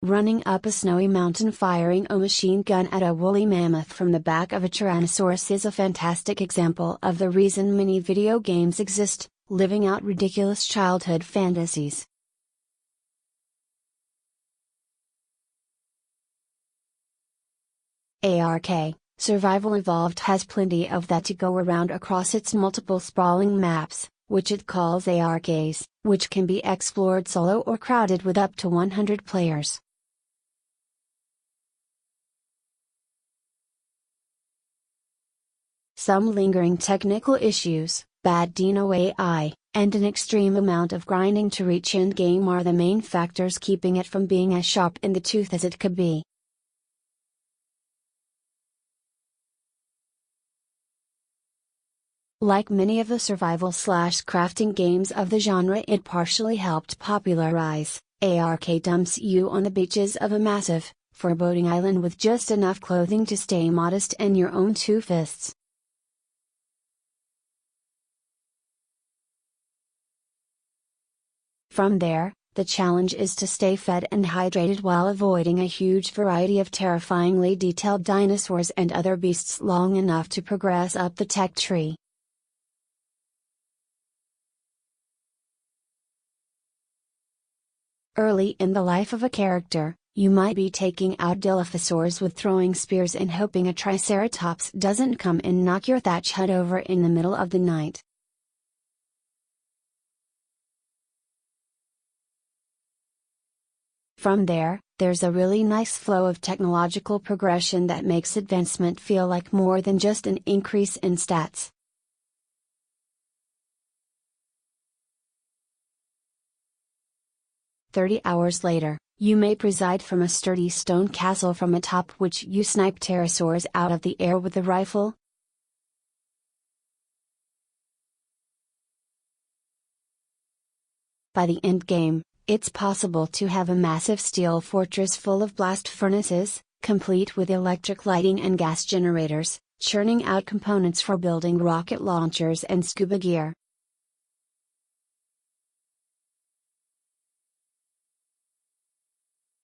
Running up a snowy mountain firing a machine gun at a woolly mammoth from the back of a tyrannosaurus is a fantastic example of the reason many video games exist, living out ridiculous childhood fantasies. ARK, Survival Evolved has plenty of that to go around across its multiple sprawling maps, which it calls ARKs, which can be explored solo or crowded with up to 100 players. Some lingering technical issues, bad dino AI, and an extreme amount of grinding to reach endgame are the main factors keeping it from being as sharp in the tooth as it could be. Like many of the survival/crafting games of the genre it partially helped popularize, ARK dumps you on the beaches of a massive, foreboding island with just enough clothing to stay modest and your own two fists. From there, the challenge is to stay fed and hydrated while avoiding a huge variety of terrifyingly detailed dinosaurs and other beasts long enough to progress up the tech tree. Early in the life of a character, you might be taking out dilophosaurs with throwing spears and hoping a triceratops doesn't come and knock your thatch hut over in the middle of the night. From there, there's a really nice flow of technological progression that makes advancement feel like more than just an increase in stats. "30 hours later, you may preside from a sturdy stone castle from atop which you snipe pterasaurs out of the air with a rifle. By the endgame, it's possible to have a massive steel fortress full of blast furnaces, complete with electric lighting and gas generators, churning out components for building rocket launchers and scuba gear.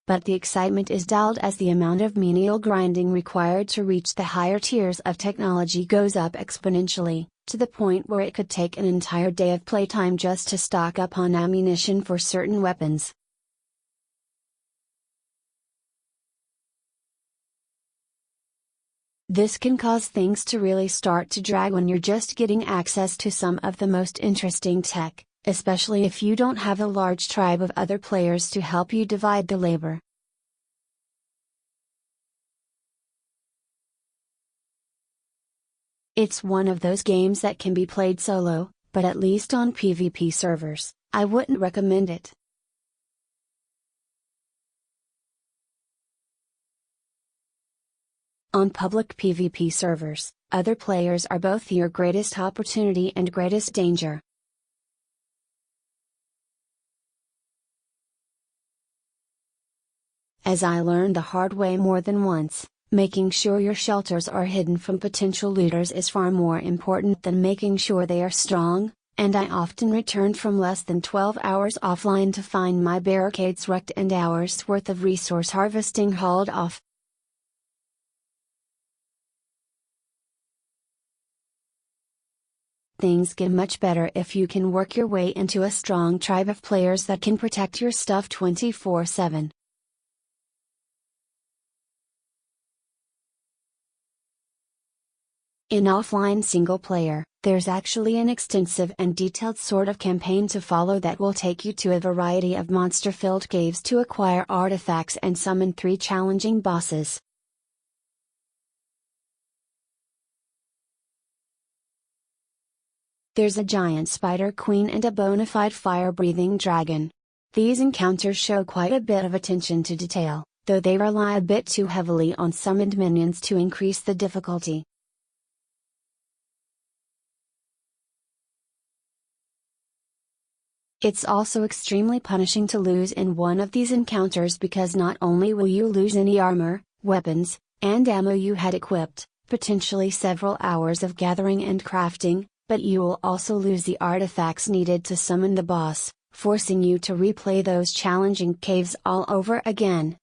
But the excitement is dulled as the amount of menial grinding required to reach the higher tiers of technology goes up exponentially, to the point where it could take an entire day of playtime just to stock up on ammunition for certain weapons. This can cause things to really start to drag when you're just getting access to some of the most interesting tech, especially if you don't have a large tribe of other players to help you divide the labor. It's one of those games that can be played solo, but at least on PvP servers, I wouldn't recommend it. On public PvP servers, other players are both your greatest opportunity and greatest danger. As I learned the hard way more than once, making sure your shelters are hidden from potential looters is far more important than making sure they are strong, and I often returned from less than 12 hours offline to find my barricades wrecked and hours worth of resource harvesting hauled off. Things get much better if you can work your way into a strong tribe of players that can protect your stuff 24/7. In offline single player, there's actually an extensive and detailed sort of campaign to follow that will take you to a variety of monster-filled caves to acquire artifacts and summon 3 challenging bosses. There's a giant spider queen and a bona-fide fire-breathing dragon. These encounters show quite a bit of attention to detail, though they rely a bit too heavily on summoned minions to increase the difficulty. It's also extremely punishing to lose in one of these encounters because not only will you lose any armor, weapons, and ammo you had equipped, potentially several hours of gathering and crafting, but you will also lose the artifacts needed to summon the boss, forcing you to replay those challenging caves all over again.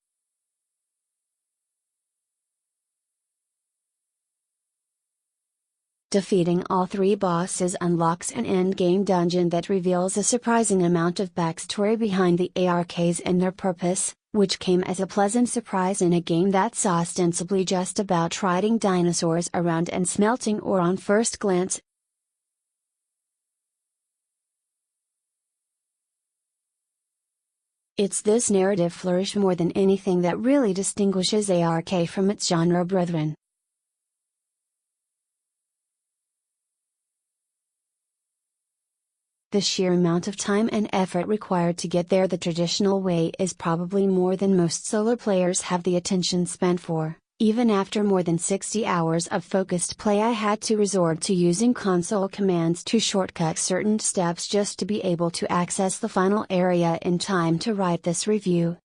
Defeating all 3 bosses unlocks an endgame dungeon that reveals a surprising amount of backstory behind the ARKs and their purpose, which came as a pleasant surprise in a game that's ostensibly just about riding dinosaurs around and smelting ore on first glance. It's this narrative flourish more than anything that really distinguishes ARK from its genre brethren. The sheer amount of time and effort required to get there the traditional way is probably more than most solo players have the attention spent for. Even after more than 60 hours of focused play, I had to resort to using console commands to shortcut certain steps just to be able to access the final area in time to write this review.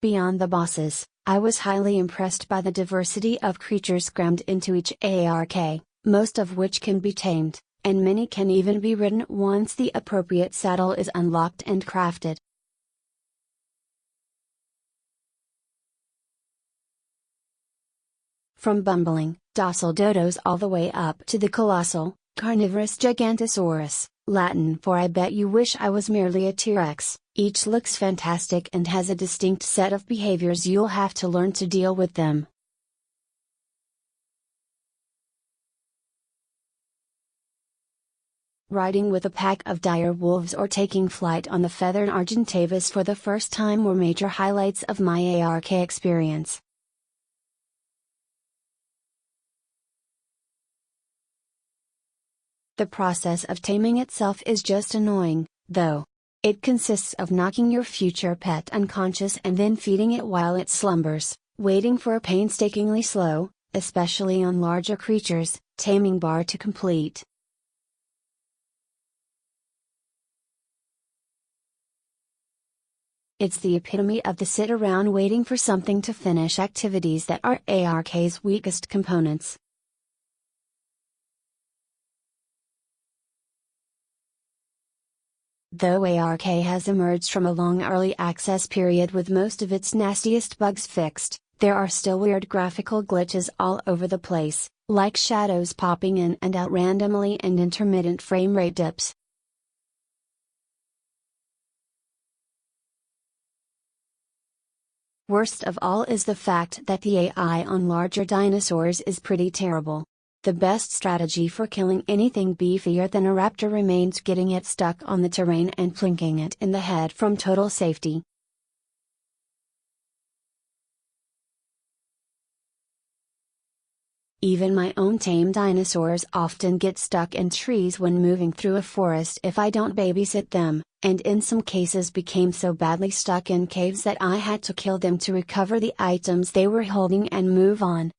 Beyond the bosses, I was highly impressed by the diversity of creatures crammed into each ARK, most of which can be tamed, and many can even be ridden once the appropriate saddle is unlocked and crafted. From bumbling, docile dodos all the way up to the colossal, carnivorous gigantosaurus, Latin for I bet you wish I was merely a T-Rex, each looks fantastic and has a distinct set of behaviors you'll have to learn to deal with them. Riding with a pack of dire wolves or taking flight on the feathered Argentavis for the first time were major highlights of my ARK experience. The process of taming itself is just annoying, though. It consists of knocking your future pet unconscious and then feeding it while it slumbers, waiting for a painstakingly slow, especially on larger creatures, taming bar to complete. It's the epitome of the sit around waiting for something to finish activities that are ARK's weakest components. Though ARK has emerged from a long early access period with most of its nastiest bugs fixed, there are still weird graphical glitches all over the place, like shadows popping in and out randomly and intermittent frame rate dips. Worst of all is the fact that the AI on larger dinosaurs is pretty terrible. The best strategy for killing anything beefier than a raptor remains getting it stuck on the terrain and plinking it in the head from total safety. Even my own tame dinosaurs often get stuck in trees when moving through a forest if I don't babysit them, and in some cases became so badly stuck in caves that I had to kill them to recover the items they were holding and move on.